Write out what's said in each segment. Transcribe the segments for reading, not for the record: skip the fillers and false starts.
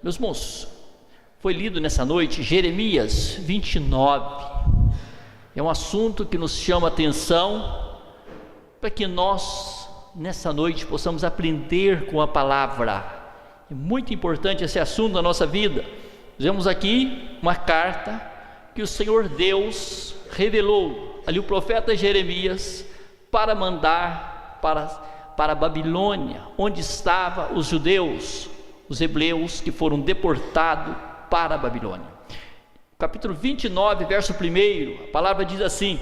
Meus irmãos, foi lido nessa noite Jeremias 29. É um assunto que nos chama a atenção para que nós, nessa noite, possamos aprender com a palavra. É muito importante esse assunto na nossa vida. Vemos aqui uma carta que o Senhor Deus revelou ali o profeta Jeremias para mandar para a Babilônia, onde estavam os judeus, os hebreus que foram deportados para a Babilônia. Capítulo 29, verso 1, a palavra diz assim: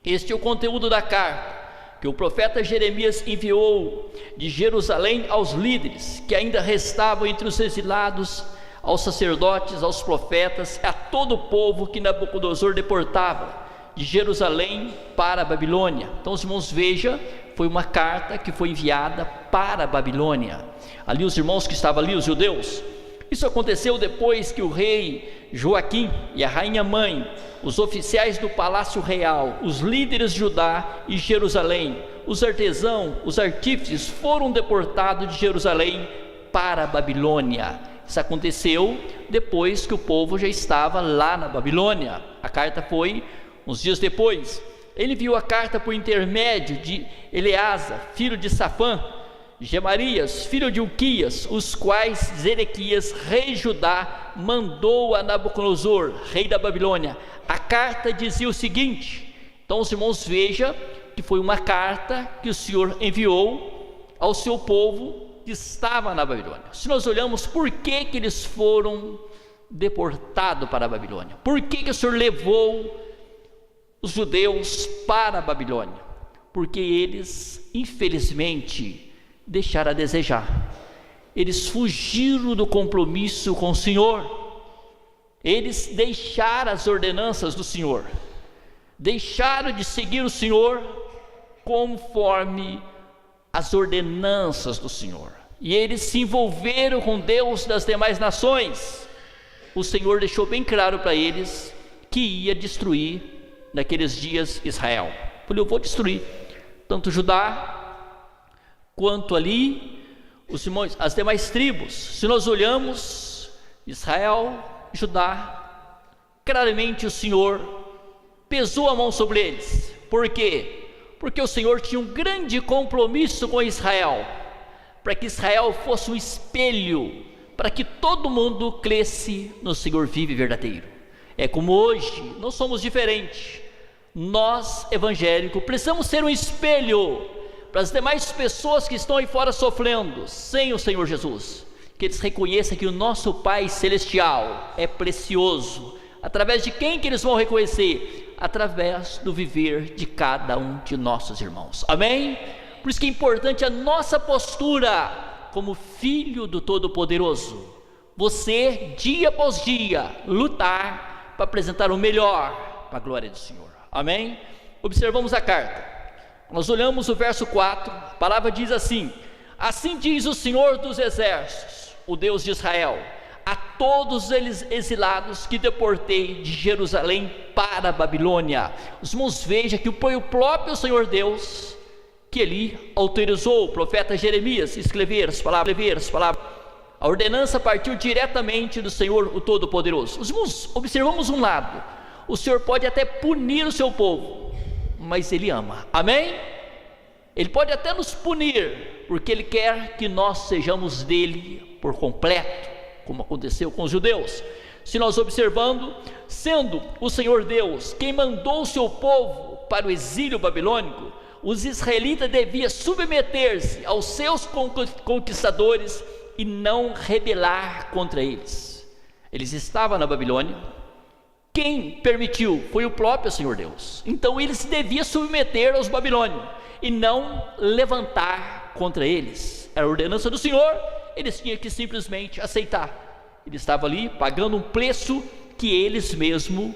este é o conteúdo da carta que o profeta Jeremias enviou de Jerusalém aos líderes que ainda restavam entre os exilados, aos sacerdotes, aos profetas, a todo o povo que Nabucodonosor deportava de Jerusalém para a Babilônia. Então, os irmãos, veja, foi uma carta que foi enviada para a Babilônia. Ali os irmãos que estavam ali, os judeus. Isso aconteceu depois que o rei Joaquim e a rainha mãe, os oficiais do palácio real, os líderes de Judá e Jerusalém, os artesãos, os artífices foram deportados de Jerusalém para a Babilônia. Isso aconteceu depois que o povo já estava lá na Babilônia. A carta foi uns dias depois. Ele enviou a carta por intermédio de Eleasa, filho de Safã, Gemarias, filho de Uquias, os quais Zedequias, rei de Judá, mandou a Nabucodonosor, rei da Babilônia. A carta dizia o seguinte. Então, os irmãos, veja que foi uma carta que o Senhor enviou ao seu povo que estava na Babilônia. Se nós olhamos por que eles foram deportados para a Babilônia, por que o Senhor levou os judeus para a Babilônia? Porque eles, infelizmente, deixaram a desejar. Eles fugiram do compromisso com o Senhor. Eles deixaram as ordenanças do Senhor, deixaram de seguir o Senhor conforme as ordenanças do Senhor, e eles se envolveram com Deus das demais nações. O Senhor deixou bem claro para eles que ia destruir naqueles dias Israel. Falei, eu vou destruir tanto Judá quanto ali os irmãos, as demais tribos. Se nós olhamos Israel, Judá, claramente o Senhor pesou a mão sobre eles. Por quê? Porque o Senhor tinha um grande compromisso com Israel, para que Israel fosse um espelho, para que todo mundo cresce no Senhor vivo e verdadeiro. É como hoje, nós somos diferentes. Nós, evangélicos, precisamos ser um espelho para as demais pessoas que estão aí fora sofrendo sem o Senhor Jesus, que eles reconheçam que o nosso Pai Celestial é precioso. Através de quem que eles vão reconhecer? Através do viver de cada um de nossos irmãos. Amém? Por isso que é importante a nossa postura como filho do Todo-Poderoso. Você, dia após dia, lutar para apresentar o melhor para a glória do Senhor. Amém? Observamos a carta. Nós olhamos o verso 4, a palavra diz assim: assim diz o Senhor dos Exércitos, o Deus de Israel, a todos eles exilados que deportei de Jerusalém para a Babilônia. Os irmãos, vejam que foi o próprio Senhor Deus que ele autorizou o profeta Jeremias escrever as palavras. A ordenança partiu diretamente do Senhor, o Todo-Poderoso. Os irmãos, observamos um lado: o Senhor pode até punir o seu povo, mas Ele ama. Amém? Ele pode até nos punir, porque Ele quer que nós sejamos dele por completo, como aconteceu com os judeus. Se nós observando, sendo o Senhor Deus quem mandou o seu povo para o exílio babilônico, os israelitas deviam submeter-se aos seus conquistadores e não rebelar contra eles. Eles estavam na Babilônia. Quem permitiu foi o próprio Senhor Deus. Então eles se deviam submeter aos babilônios e não levantar contra eles. Era a ordenança do Senhor, eles tinham que simplesmente aceitar. Eles estavam ali pagando um preço que eles mesmos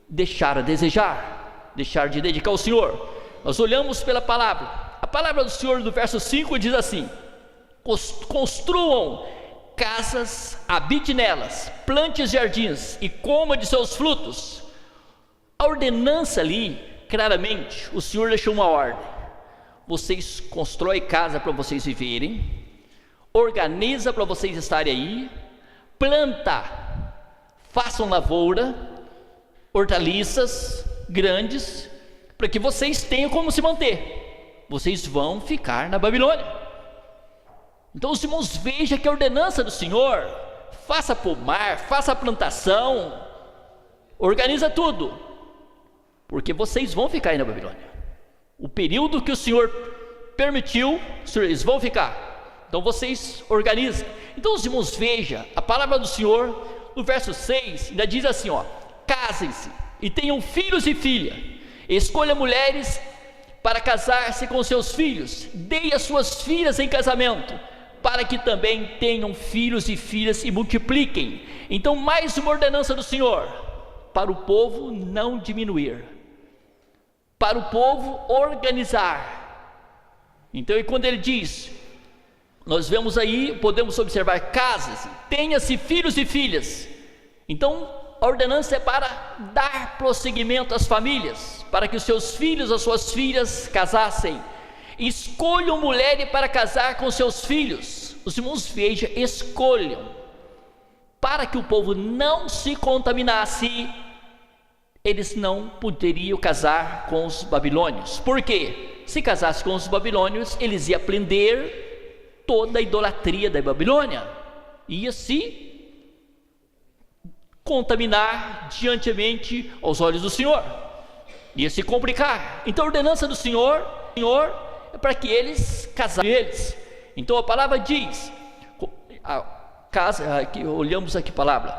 deixaram a desejar, deixaram de dedicar ao Senhor. Nós olhamos pela palavra. A palavra do Senhor do verso 5 diz assim: construam casas, habite nelas, plante jardins e coma de seus frutos. A ordenança ali, claramente, o Senhor deixou uma ordem: vocês constroem casa para vocês viverem, organiza para vocês estarem aí, planta, façam lavoura, hortaliças grandes, para que vocês tenham como se manter. Vocês vão ficar na Babilônia. Então os irmãos, vejam que a ordenança do Senhor: faça pomar, faça plantação, organiza tudo, porque vocês vão ficar aí na Babilônia. O período que o Senhor permitiu, eles vão ficar. Então vocês organizam. Então os irmãos, vejam, a palavra do Senhor no verso 6 ainda diz assim, casem-se e tenham filhos e filhas, escolha mulheres para casar-se com seus filhos, deem as suas filhas em casamento, para que também tenham filhos e filhas e multipliquem. Então, mais uma ordenança do Senhor: para o povo não diminuir, para o povo organizar. Então, e quando ele diz, nós vemos aí, podemos observar: casas, tenha-se filhos e filhas. Então a ordenança é para dar prosseguimento às famílias, para que os seus filhos, as suas filhas casassem. Escolham mulheres para casar com seus filhos. Os irmãos, vejam, escolham, para que o povo não se contaminasse. Eles não poderiam casar com os babilônios. Por quê? Se casasse com os babilônios, eles iam aprender toda a idolatria da Babilônia, ia se contaminar diantemente aos olhos do Senhor, ia se complicar. Então a ordenança do Senhor é para que eles casassem eles. Então a palavra diz, olhamos aqui a palavra: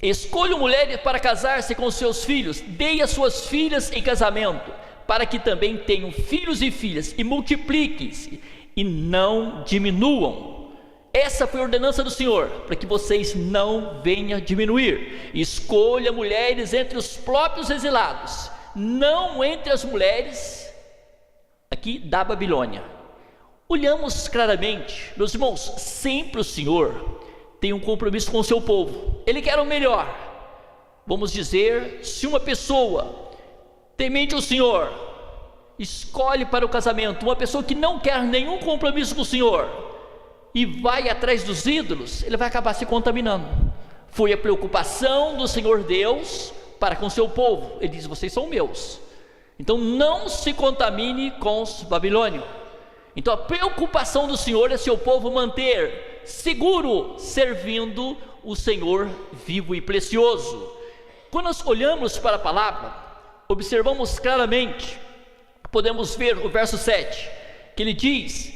escolham mulheres para casar-se com seus filhos, deem as suas filhas em casamento, para que também tenham filhos e filhas, e multipliquem-se e não diminuam. Essa foi a ordenança do Senhor, para que vocês não venham diminuir. Escolha mulheres entre os próprios exilados, não entre as mulheres aqui da Babilônia. Olhamos claramente, meus irmãos, sempre o Senhor tem um compromisso com o seu povo. Ele quer o melhor. Vamos dizer, se uma pessoa temente ao Senhor escolhe para o casamento uma pessoa que não quer nenhum compromisso com o Senhor e vai atrás dos ídolos, ele vai acabar se contaminando. Foi a preocupação do Senhor Deus para com o seu povo. Ele diz: vocês são meus, então não se contamine com os babilônios. Então a preocupação do Senhor é seu povo manter seguro, servindo o Senhor vivo e precioso. Quando nós olhamos para a palavra, observamos claramente, podemos ver o verso 7, que ele diz: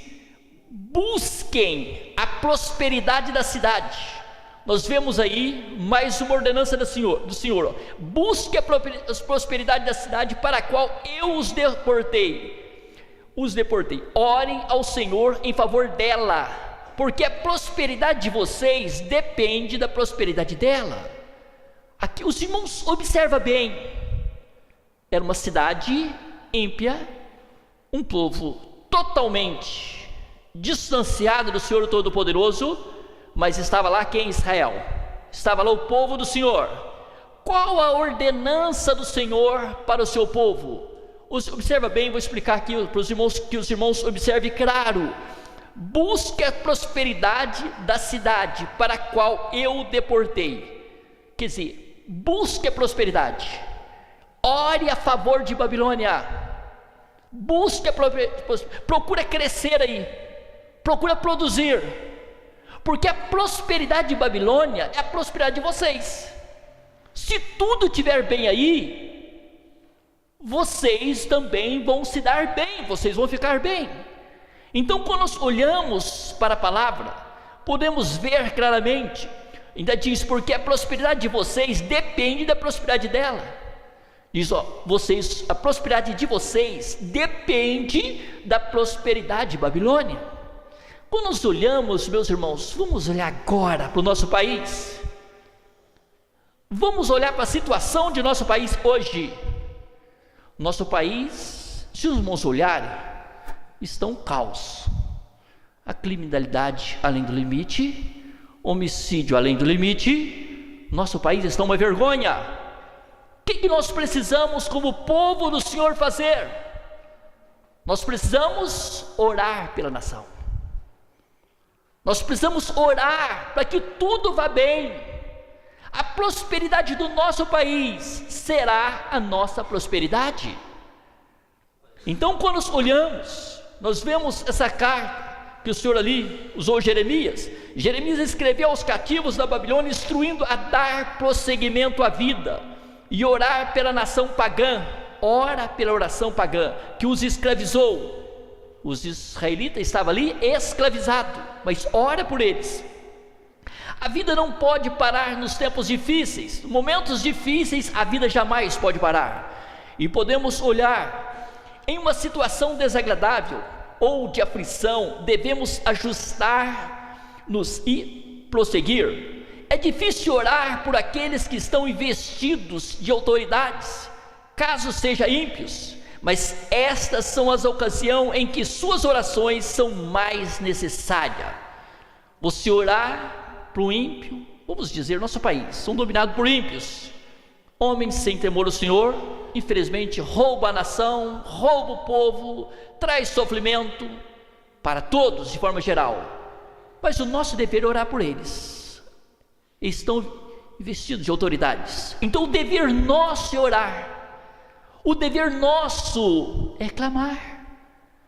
busquem a prosperidade da cidade. Nós vemos aí mais uma ordenança do Senhor: busque a prosperidade da cidade para a qual eu os deportei. Orem ao Senhor em favor dela, porque a prosperidade de vocês depende da prosperidade dela. Aqui os irmãos, observa bem, era uma cidade ímpia, um povo totalmente distanciado do Senhor Todo-Poderoso, mas estava lá quem? Israel. Estava lá o povo do Senhor. Qual a ordenança do Senhor para o seu povo? Observa bem, vou explicar aqui para os irmãos, que os irmãos observem claro: busque a prosperidade da cidade para a qual eu deportei. Quer dizer, busque a prosperidade, ore a favor de Babilônia, busque procura crescer aí, procura produzir, porque a prosperidade de Babilônia é a prosperidade de vocês. Se tudo estiver bem aí, vocês também vão se dar bem, vocês vão ficar bem. Então quando nós olhamos para a palavra, podemos ver claramente, ainda diz: porque a prosperidade de vocês depende da prosperidade dela. Diz, a prosperidade de vocês depende da prosperidade de Babilônia. Quando nós olhamos, meus irmãos, vamos olhar agora para o nosso país. Vamos olhar para a situação de nosso país hoje. Nosso país, se os irmãos olharem, está um caos. A criminalidade além do limite, homicídio além do limite. Nosso país está uma vergonha. O que nós precisamos como povo do Senhor fazer? Nós precisamos orar pela nação. Nós precisamos orar para que tudo vá bem. A prosperidade do nosso país será a nossa prosperidade. Então, quando nós olhamos, nós vemos essa carta que o Senhor ali usou Jeremias. Jeremias escreveu aos cativos da Babilônia, instruindo a dar prosseguimento à vida e orar pela nação pagã. Ora pela oração pagã que os escravizou. Os israelitas estavam ali escravizados, mas ora por eles. A vida não pode parar nos tempos difíceis. Momentos difíceis, a vida jamais pode parar. E podemos olhar em uma situação desagradável ou de aflição, devemos ajustar-nos e prosseguir. É difícil orar por aqueles que estão investidos de autoridades, caso sejam ímpios, mas estas são as ocasiões em que suas orações são mais necessárias. Você orar para o ímpio, vamos dizer, nosso país, são dominados por ímpios, homens sem temor ao Senhor, infelizmente rouba a nação, rouba o povo, traz sofrimento para todos de forma geral, mas o nosso dever é orar por eles. Eles estão investidos de autoridades, então o dever nosso é orar, o dever nosso é clamar.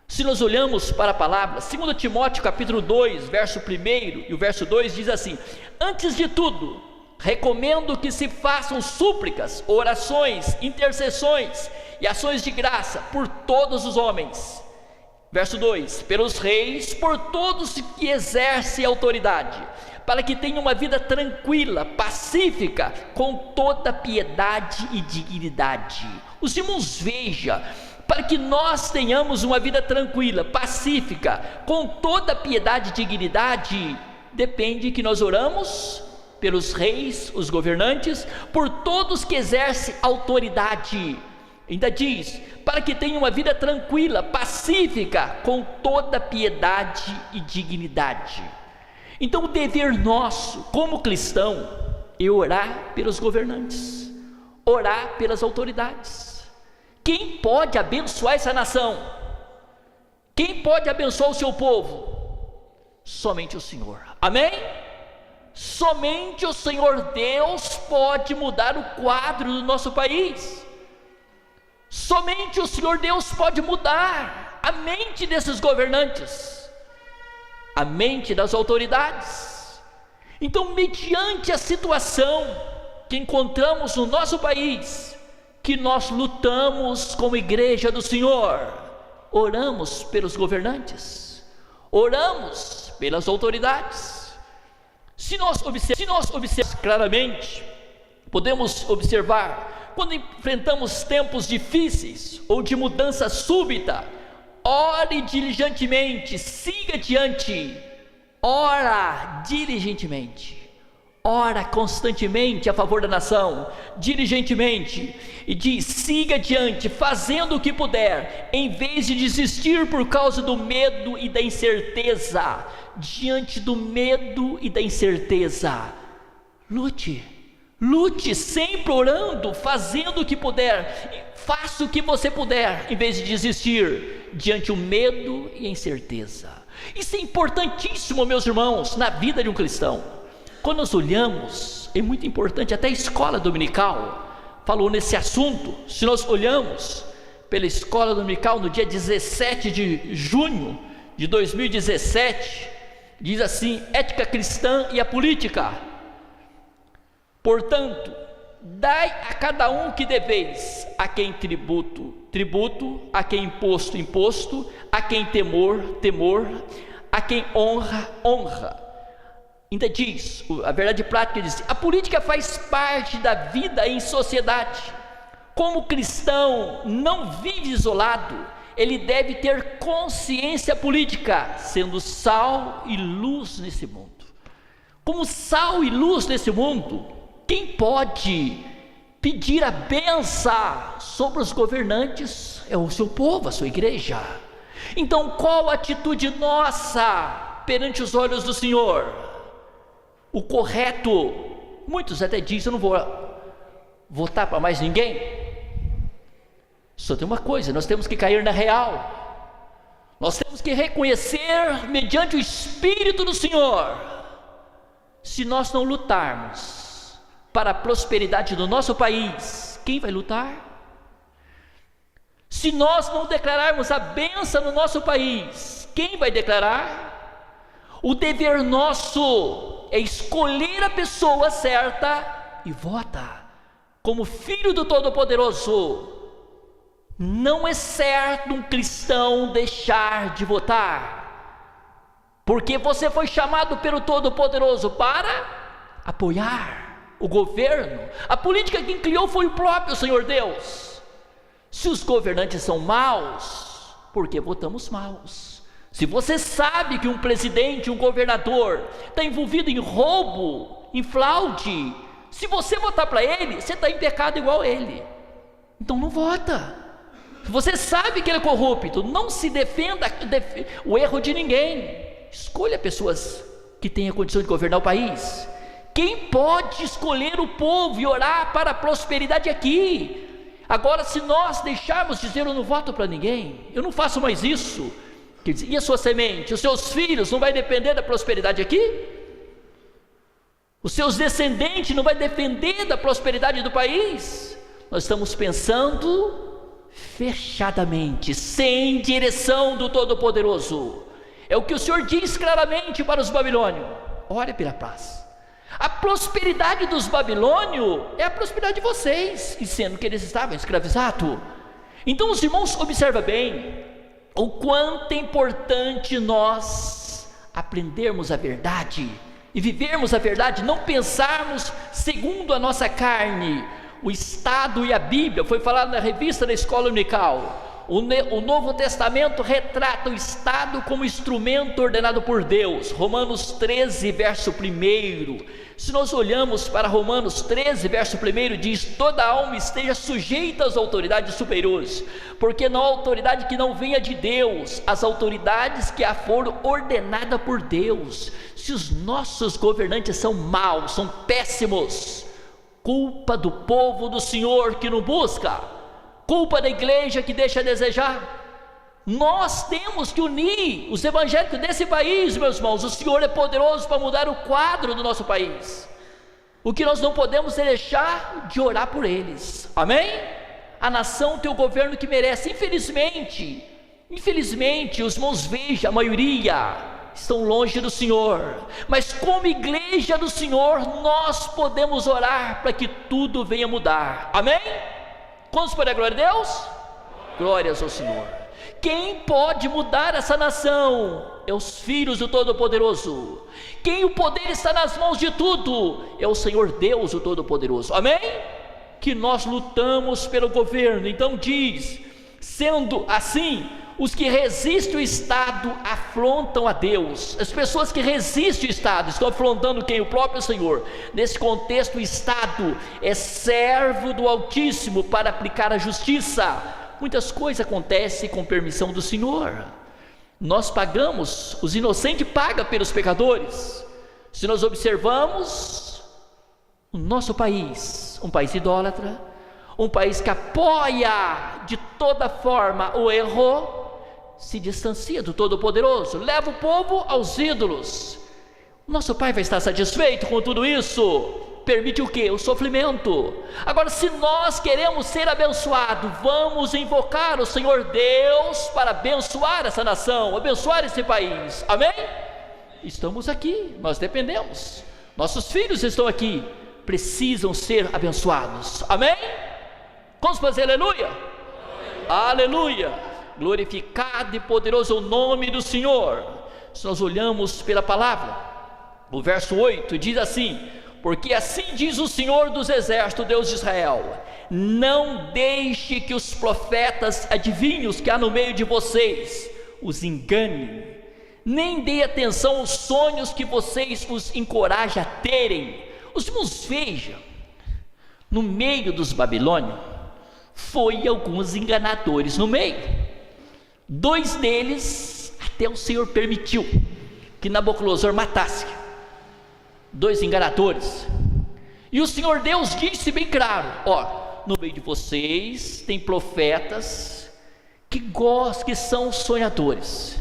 Se nós olhamos para a palavra, 2 Timóteo capítulo 2, verso 1 e o verso 2 diz assim: antes de tudo, recomendo que se façam súplicas, orações, intercessões e ações de graça por todos os homens. Verso 2: pelos reis, por todos que exercem autoridade, para que tenham uma vida tranquila, pacífica, com toda piedade e dignidade. Os irmãos, veja, para que nós tenhamos uma vida tranquila, pacífica, com toda piedade e dignidade, depende que nós oramos pelos reis, os governantes, por todos que exercem autoridade. Ainda diz, para que tenham uma vida tranquila, pacífica, com toda piedade e dignidade. Então o dever nosso, como cristão, é orar pelos governantes, orar pelas autoridades. Quem pode abençoar essa nação? Quem pode abençoar o seu povo? Somente o Senhor, amém? Somente o Senhor Deus pode mudar o quadro do nosso país. Somente o Senhor Deus pode mudar a mente desses governantes, a mente das autoridades. Então, mediante a situação que encontramos no nosso país, que nós lutamos como igreja do Senhor, oramos pelos governantes, oramos pelas autoridades. Se nós observarmos claramente, podemos observar, quando enfrentamos tempos difíceis ou de mudança súbita, ore diligentemente, siga adiante, ora diligentemente, ora constantemente a favor da nação, diligentemente, e diz, siga adiante, fazendo o que puder, em vez de desistir por causa do medo e da incerteza. Diante do medo e da incerteza, lute sempre orando, fazendo o que puder, faça o que você puder, em vez de desistir diante o medo e a incerteza. Isso é importantíssimo, meus irmãos, na vida de um cristão. Quando nós olhamos, é muito importante, até a escola dominical falou nesse assunto. Se nós olhamos pela escola dominical no dia 17 de junho de 2017, diz assim: ética cristã e a política. Portanto, dai a cada um que deveis, a quem tributo, tributo, a quem imposto, imposto, a quem temor, temor, a quem honra, honra. Ainda diz, a verdade prática diz, a política faz parte da vida em sociedade. Como cristão não vive isolado, ele deve ter consciência política, sendo sal e luz nesse mundo. Como sal e luz nesse mundo, quem pode pedir a bênção sobre os governantes é o seu povo, a sua igreja. Então, qual a atitude nossa perante os olhos do Senhor? O correto, muitos até dizem, eu não vou votar para mais ninguém. Só tem uma coisa, nós temos que cair na real. Nós temos que reconhecer, mediante o Espírito do Senhor, se nós não lutarmos para a prosperidade do nosso país, quem vai lutar? Se nós não declararmos a bênção no nosso país, quem vai declarar? O dever nosso é escolher a pessoa certa e vota como filho do Todo-Poderoso. Não é certo um cristão deixar de votar, porque você foi chamado pelo Todo-Poderoso para apoiar o governo. A política que criou foi o próprio Senhor Deus. Se os governantes são maus, por que votamos maus? Se você sabe que um presidente, um governador está envolvido em roubo, em fraude, se você votar para ele, você está em pecado igual a ele. Então não vota. Se você sabe que ele é corrupto, não se defenda o erro de ninguém. Escolha pessoas que tenham condição de governar o país. Quem pode escolher o povo e orar para a prosperidade aqui? Agora, se nós deixarmos dizer eu não voto para ninguém, eu não faço mais isso, e a sua semente, os seus filhos não vai depender da prosperidade aqui? Os seus descendentes não vai depender da prosperidade do país? Nós estamos pensando fechadamente, sem direção do Todo-Poderoso. É o que o Senhor diz claramente para os babilônios: ore pela paz. A prosperidade dos babilônios é a prosperidade de vocês, e sendo que eles estavam escravizados. Então os irmãos, observa bem o quanto é importante nós aprendermos a verdade e vivermos a verdade, não pensarmos segundo a nossa carne. O Estado e a Bíblia, foi falado na revista da Escola Dominical, o Novo Testamento retrata o Estado como instrumento ordenado por Deus. Romanos 13, verso 1. Se nós olhamos para Romanos 13, verso 1, diz: toda alma esteja sujeita às autoridades superiores, porque não há autoridade que não venha de Deus, as autoridades que a foram ordenadas por Deus. Se os nossos governantes são maus, são péssimos, culpa do povo do Senhor que não busca, culpa da igreja que deixa a desejar. Nós temos que unir os evangélicos desse país, meus irmãos. O Senhor é poderoso para mudar o quadro do nosso país. O que nós não podemos é deixar de orar por eles, amém? A nação tem o governo que merece. Infelizmente, os irmãos, vejam, a maioria estão longe do Senhor, mas como igreja do Senhor, nós podemos orar para que tudo venha mudar, amém? Quantos podem, glória a Deus? Glórias ao Senhor. Quem pode mudar essa nação é os filhos do Todo-Poderoso. Quem o poder está nas mãos de tudo é o Senhor Deus, o Todo-Poderoso, amém? Que nós lutamos pelo governo. Então diz: sendo assim, os que resistem o Estado afrontam a Deus. As pessoas que resistem o Estado estão afrontando quem? O próprio Senhor. Nesse contexto, o Estado é servo do Altíssimo para aplicar a justiça. Muitas coisas acontecem com permissão do Senhor. Nós pagamos, os inocentes pagam pelos pecadores. Se nós observamos o nosso país, um país idólatra, um país que apoia de toda forma o erro, se distancia do Todo-Poderoso, leva o povo aos ídolos. Nosso Pai vai estar satisfeito com tudo isso? Permite o quê? O sofrimento. Agora, se nós queremos ser abençoados, vamos invocar o Senhor Deus para abençoar essa nação, abençoar esse país, amém? Estamos aqui, nós dependemos, nossos filhos estão aqui, precisam ser abençoados, amém? Vamos fazer aleluia? Aleluia! Glorificado e poderoso é o nome do Senhor. Se nós olhamos pela palavra, o verso 8 diz assim: porque assim diz o Senhor dos exércitos, Deus de Israel: não deixe que os profetas adivinhos que há no meio de vocês os enganem, nem dê atenção aos sonhos que vocês os encorajam a terem. Os irmãos, vejam, no meio dos babilônios foi alguns enganadores no meio. 2 deles até o Senhor permitiu que Nabucodonosor matasse, 2 enganadores. E o Senhor Deus disse bem claro: ó, no meio de vocês tem profetas que são sonhadores,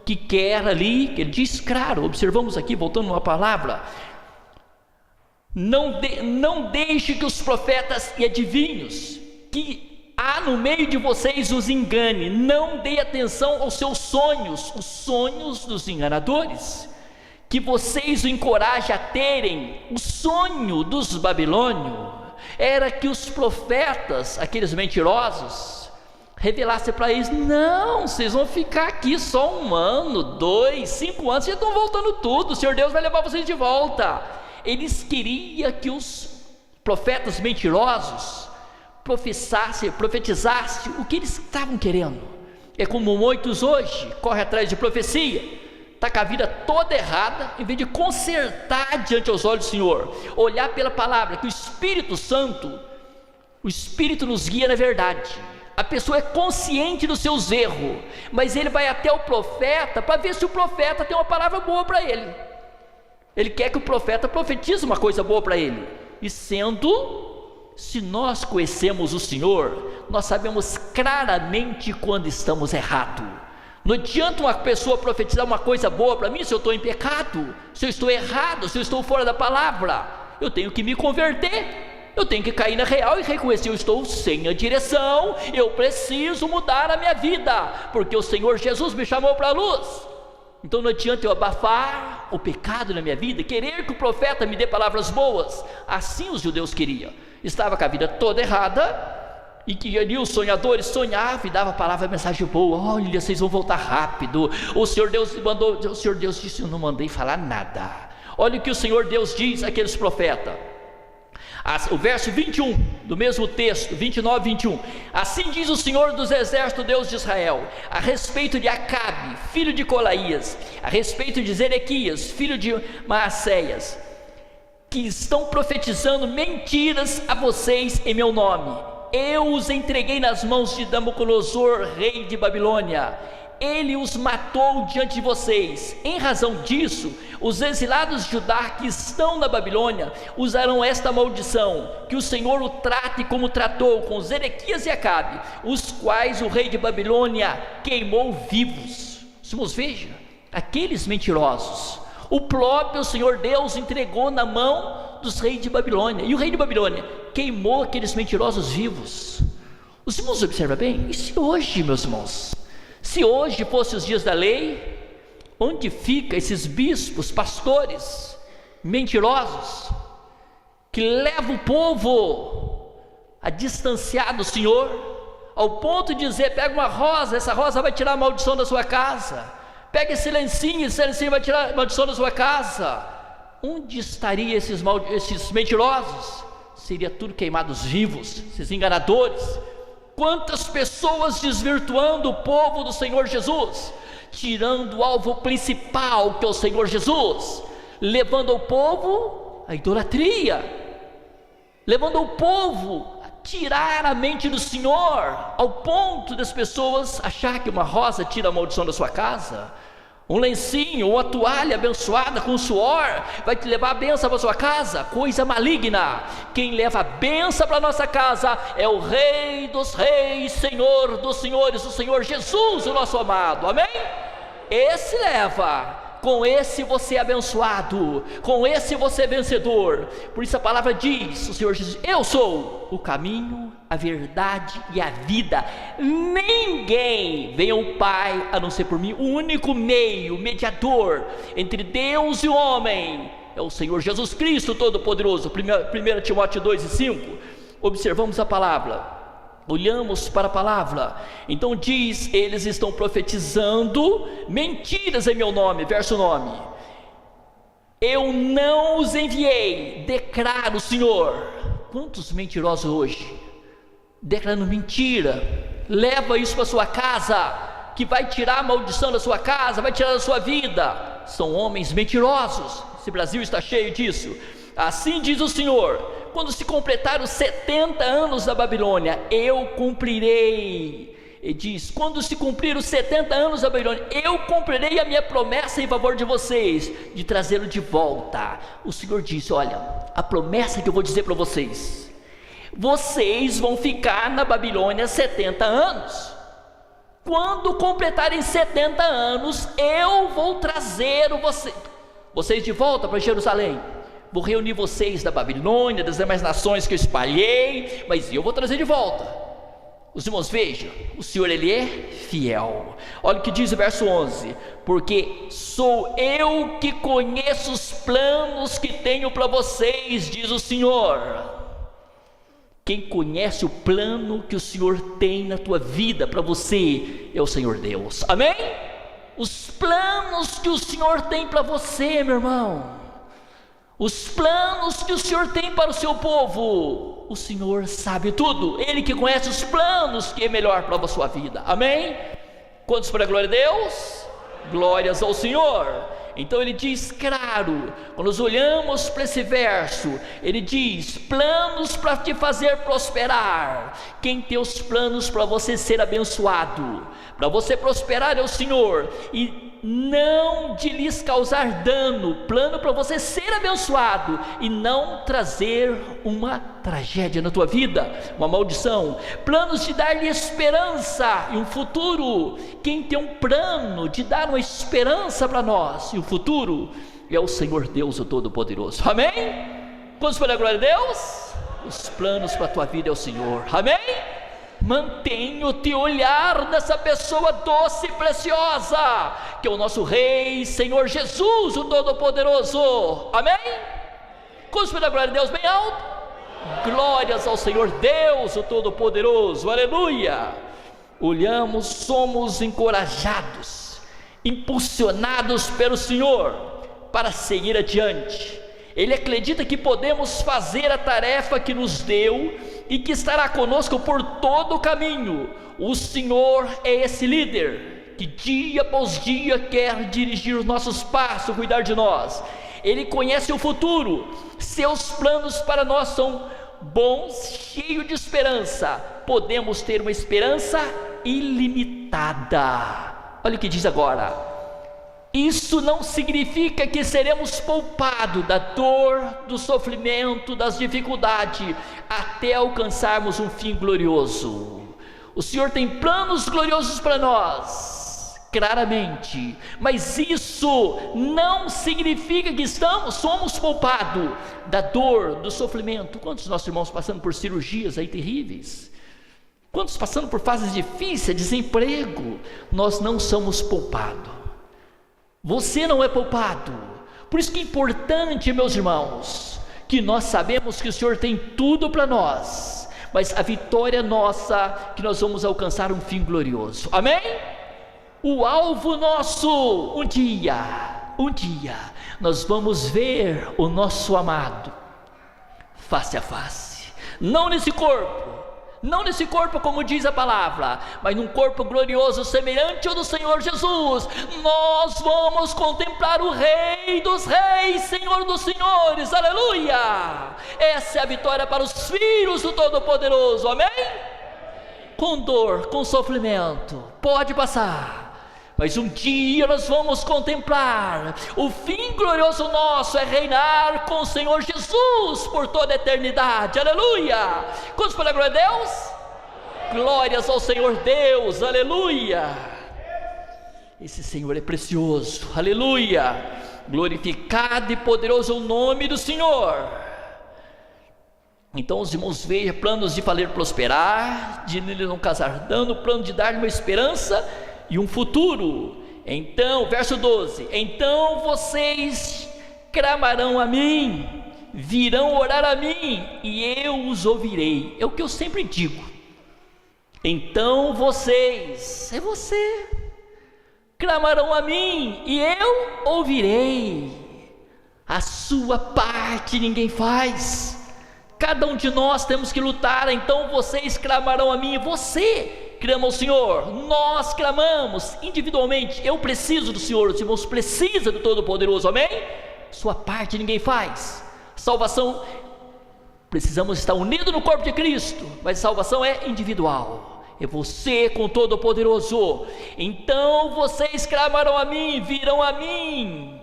que quer ali, que ele diz, claro, observamos aqui, voltando uma palavra, não deixe que os profetas e adivinhos que há no meio de vocês os engane. Não dê atenção aos seus sonhos, os sonhos dos enganadores, que vocês o encorajem a terem. O sonho dos babilônios era que os profetas, aqueles mentirosos, revelassem para eles: não, vocês vão ficar aqui só 1 ano, 2, 5 anos, vocês estão voltando tudo, o Senhor Deus vai levar vocês de volta. Eles queriam que os profetas mentirosos profetizassem o que eles estavam querendo. É como muitos hoje correm atrás de profecia, está com a vida toda errada, em vez de consertar diante aos olhos do Senhor, olhar pela palavra, que o Espírito Santo, o Espírito nos guia na verdade. A pessoa é consciente dos seus erros, mas ele vai até o profeta para ver se o profeta tem uma palavra boa para ele. Ele quer que o profeta profetize uma coisa boa para ele. E se nós conhecemos o Senhor, nós sabemos claramente quando estamos errados. Não adianta uma pessoa profetizar uma coisa boa para mim se eu estou em pecado, se eu estou errado, se eu estou fora da palavra. Eu tenho que me converter, eu tenho que cair na real e reconhecer: eu estou sem a direção, eu preciso mudar a minha vida, porque o Senhor Jesus me chamou para a luz. Então não adianta eu abafar o pecado na minha vida, querer que o profeta me dê palavras boas. Assim os judeus queriam. Estava com a vida toda errada, e que ali os sonhadores sonhavam e davam a palavra, a mensagem boa: olha, vocês vão voltar rápido, o Senhor Deus mandou. O Senhor Deus disse: eu não mandei falar nada. Olha o que o Senhor Deus diz àqueles profetas. O verso 21 do mesmo texto, 29 e 21: assim diz o Senhor dos exércitos, Deus de Israel, a respeito de Acabe, filho de Colaías, a respeito de Zedequias, filho de Maacéias, que estão profetizando mentiras a vocês em meu nome. Eu os entreguei nas mãos de Nabucodonosor, rei de Babilônia. Ele os matou diante de vocês. Em razão disso, os exilados de Judá que estão na Babilônia usarão esta maldição: que o Senhor o trate como tratou com Zedequias e Acabe, os quais o rei de Babilônia queimou vivos. Irmãos, veja, aqueles mentirosos, o próprio Senhor Deus entregou na mão dos reis de Babilônia, e o rei de Babilônia queimou aqueles mentirosos vivos. Os irmãos observam bem, e se hoje, meus irmãos, se hoje fosse os dias da lei, onde ficam esses bispos, pastores mentirosos, que levam o povo a distanciar do Senhor, ao ponto de dizer: pega uma rosa, essa rosa vai tirar a maldição da sua casa, pega esse lencinho vai tirar a maldição da sua casa. Onde estariam esses mentirosos? Seria tudo queimados vivos, esses enganadores. Quantas pessoas desvirtuando o povo do Senhor Jesus, tirando o alvo principal, que é o Senhor Jesus, levando o povo à idolatria, levando o povo a tirar a mente do Senhor, ao ponto das pessoas achar que uma rosa tira a maldição da sua casa, um lencinho, uma toalha abençoada com suor vai te levar a bênção para sua casa. Coisa maligna. Quem leva a bênção para a nossa casa é o Rei dos Reis, Senhor dos Senhores, o Senhor Jesus, o nosso amado. Amém? Esse leva. Com esse você é abençoado, com esse você é vencedor. Por isso a palavra diz, o Senhor Jesus: eu sou o caminho, a verdade e a vida. Ninguém vem ao Pai a não ser por mim. O único meio, mediador entre Deus e o homem é o Senhor Jesus Cristo Todo-Poderoso. 1 Timóteo 2 e 5. Observamos a palavra, olhamos para a palavra. Então diz: eles estão profetizando mentiras em meu nome. Verso 9: eu não os enviei, declara o Senhor. Quantos mentirosos hoje declarando mentira, leva isso para sua casa, que vai tirar a maldição da sua casa, vai tirar da sua vida. São homens mentirosos. Esse Brasil está cheio disso. Assim diz o Senhor: quando se completar os 70 anos da Babilônia, eu cumprirei. Ele diz: quando se cumprir os 70 anos da Babilônia, eu cumprirei a minha promessa em favor de vocês, de trazê-lo de volta. O Senhor disse: olha, a promessa que eu vou dizer para vocês: vocês vão ficar na Babilônia 70 anos. quando completarem 70 anos, eu vou trazer vocês de volta para Jerusalém. Vou reunir vocês da Babilônia, das demais nações que eu espalhei, mas eu vou trazer de volta. Os irmãos, vejam, o Senhor, Ele é fiel. Olha o que diz o verso 11: porque sou eu que conheço os planos que tenho para vocês, diz o Senhor. Quem conhece o plano que o Senhor tem na tua vida para você é o Senhor Deus, amém? Os planos que o Senhor tem para você, meu irmão, os planos que o Senhor tem para o seu povo, o Senhor sabe tudo. Ele que conhece os planos que é melhor para a sua vida, amém? Quantos para a glória de Deus? Glórias ao Senhor. Então ele diz claro, quando nós olhamos para esse verso, ele diz: planos para te fazer prosperar. Quem tem os planos para você ser abençoado, para você prosperar é o Senhor, e não de lhes causar dano. Plano para você ser abençoado e não trazer uma tragédia na tua vida, uma maldição. Planos de dar-lhe esperança e um futuro. Quem tem um plano de dar uma esperança para nós e um futuro é o Senhor Deus, o Todo-Poderoso, amém? Quantos para a glória de Deus? Os planos para a tua vida é o Senhor, amém? Mantenha o teu olhar nessa pessoa doce e preciosa, que é o nosso Rei, Senhor Jesus, o Todo-Poderoso, amém? Quantos para a glória de Deus bem alto? Glórias ao Senhor Deus, o Todo-Poderoso, aleluia. Olhamos, somos encorajados, impulsionados pelo Senhor para seguir adiante. Ele acredita que podemos fazer a tarefa que nos deu e que estará conosco por todo o caminho. O Senhor é esse líder que dia após dia quer dirigir os nossos passos, cuidar de nós. Ele conhece o futuro, seus planos para nós são bons, cheios de esperança. Podemos ter uma esperança ilimitada. Olha o que diz agora: isso não significa que seremos poupados da dor, do sofrimento, das dificuldades, até alcançarmos um fim glorioso. O Senhor tem planos gloriosos para nós, claramente, mas isso não significa que somos poupados da dor, do sofrimento. Quantos nossos irmãos passando por cirurgias aí terríveis? Quantos passando por fases difíceis, desemprego? Nós não somos poupados. Você não é poupado. Por isso que é importante, meus irmãos, que nós sabemos que o Senhor tem tudo para nós, mas a vitória é nossa, que nós vamos alcançar um fim glorioso, amém? O alvo nosso, um dia, nós vamos ver o nosso amado face a face, não nesse corpo como diz a palavra, mas num corpo glorioso semelhante ao do Senhor Jesus. Nós vamos contemplar o Rei dos Reis, Senhor dos Senhores, aleluia. Essa é a vitória para os filhos do Todo-Poderoso, amém? Com dor, com sofrimento, pode passar, mas um dia nós vamos contemplar o fim glorioso nosso, é reinar com o Senhor Jesus por toda a eternidade, aleluia. Quantos para a glória de Deus? Glórias ao Senhor Deus, aleluia. Esse Senhor é precioso, aleluia. Glorificado e poderoso é o nome do Senhor. Então os irmãos vejam, planos de fazer prosperar, de nele não causar dano, plano de dar uma esperança e um futuro. Então, verso 12: então vocês clamarão a mim, virão orar a mim, e eu os ouvirei. É o que eu sempre digo. Então vocês, é você, clamarão a mim, e eu ouvirei. A sua parte ninguém faz. Cada um de nós temos que lutar. Então vocês clamarão a mim, e você clama ao Senhor. Nós clamamos individualmente. Eu preciso do Senhor, os irmãos precisam do Todo-Poderoso, amém? Sua parte ninguém faz. Salvação, precisamos estar unidos no corpo de Cristo, mas salvação é individual, é você com o Todo-Poderoso. Então vocês clamarão a mim, virão a mim,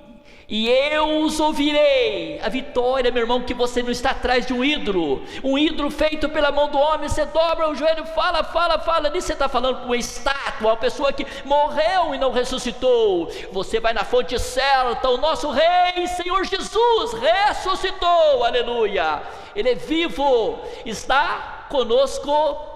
e eu os ouvirei. A vitória, meu irmão, que você não está atrás de um ídolo feito pela mão do homem. Você dobra o joelho, fala, nisso você está falando com uma estátua, uma pessoa que morreu e não ressuscitou. Você vai na fonte certa, o nosso Rei, Senhor Jesus, ressuscitou, aleluia, Ele é vivo, está conosco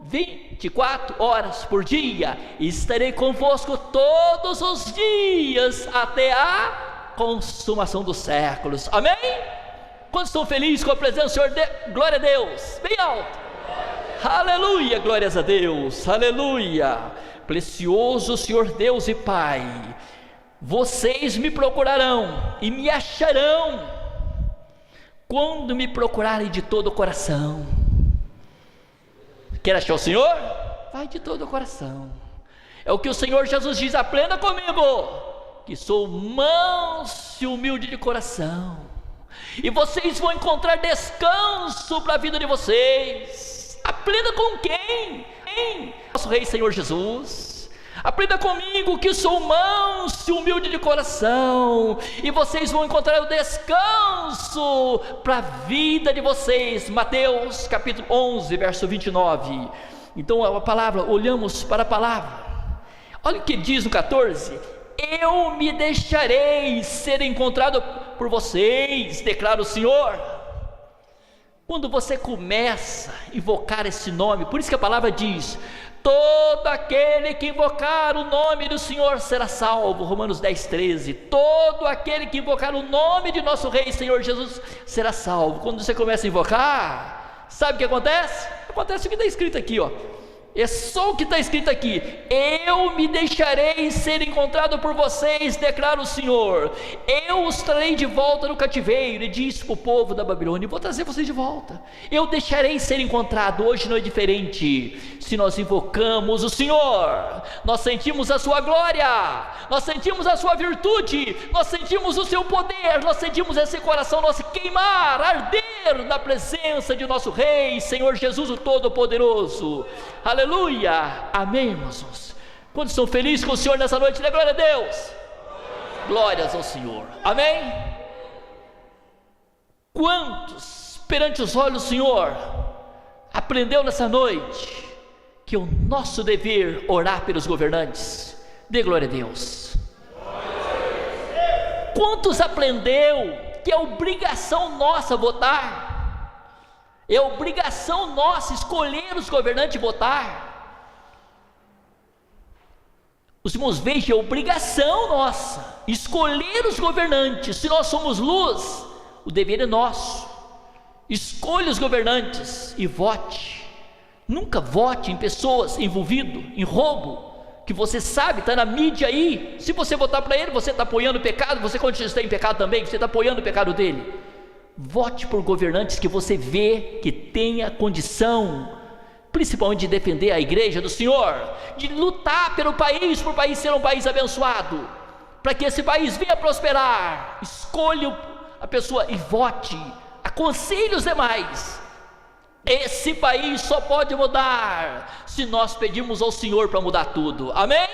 24 horas por dia, e estarei convosco todos os dias até a consumação dos séculos. Amém? Quantos estão felizes com a presença do Senhor? Glória a Deus, bem alto. Aleluia, glórias a Deus, aleluia. Precioso Senhor Deus e Pai, vocês me procurarão e me acharão quando me procurarem de todo o coração. Quer achar o Senhor? Vai de todo o coração. É o que o Senhor Jesus diz: aprenda comigo, que sou manso e humilde de coração, e vocês vão encontrar descanso para a vida de vocês. Aprenda com quem? Nosso Rei, Senhor Jesus. Aprenda comigo, que sou manso e humilde de coração, e vocês vão encontrar o descanso para a vida de vocês. Mateus capítulo 11, verso 29. Então a palavra, olhamos para a palavra, olha o que diz no 14: eu me deixarei ser encontrado por vocês, declara o Senhor. Quando você começa a invocar esse nome, por isso que a palavra diz: todo aquele que invocar o nome do Senhor será salvo. Romanos 10, 13. Todo aquele que invocar o nome de nosso Rei, Senhor Jesus, será salvo. Quando você começa a invocar, sabe o que acontece? Acontece o que está escrito aqui, ó. É só o que está escrito aqui: eu me deixarei ser encontrado por vocês, declara o Senhor. Eu os trarei de volta no cativeiro, e disse para o povo da Babilônia: vou trazer vocês de volta. Eu deixarei ser encontrado. Hoje não é diferente. Se nós invocamos o Senhor, nós sentimos a sua glória, nós sentimos a sua virtude, nós sentimos o seu poder, nós sentimos esse coração nosso queimar, arder na presença de nosso Rei, Senhor Jesus, o Todo-Poderoso. Aleluia, amém, irmãos. Quantos estão felizes com o Senhor nessa noite? Dê glória a Deus. Glórias ao Senhor, amém. Quantos perante os olhos do Senhor aprendeu nessa noite que é o nosso dever orar pelos governantes? Dê glória a Deus. Quantos aprendeu que é obrigação nossa votar? É obrigação nossa escolher os governantes e votar. Os irmãos, vejam, é obrigação nossa escolher os governantes. Se nós somos luz, o dever é nosso. Escolha os governantes e vote. Nunca vote em pessoas envolvidas em roubo, que você sabe, está na mídia aí. Se você votar para ele, você está apoiando o pecado. Você continua está em pecado também, você está apoiando o pecado dele. Vote por governantes que você vê que tenha condição, principalmente de defender a igreja do Senhor, de lutar pelo país, para o país ser um país abençoado, para que esse país venha prosperar. Escolha a pessoa e vote, aconselhe os demais. Esse país só pode mudar se nós pedirmos ao Senhor para mudar tudo, amém?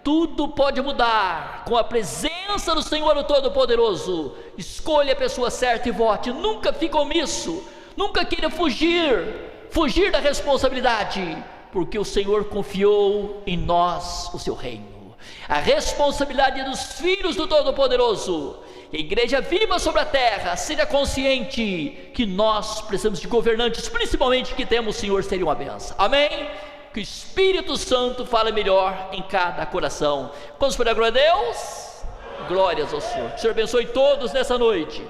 Tudo pode mudar com a presença do Senhor, o Todo-Poderoso. Escolha a pessoa certa e vote. Nunca fique omisso, nunca queira fugir da responsabilidade, porque o Senhor confiou em nós o seu reino. A responsabilidade dos filhos do Todo-Poderoso. A igreja viva sobre a terra, seja consciente que nós precisamos de governantes, principalmente que temos o Senhor, seria uma benção, amém? Que o Espírito Santo fale melhor em cada coração. Vamos para a glória a Deus? Glórias ao Senhor. Que o Senhor abençoe todos nessa noite.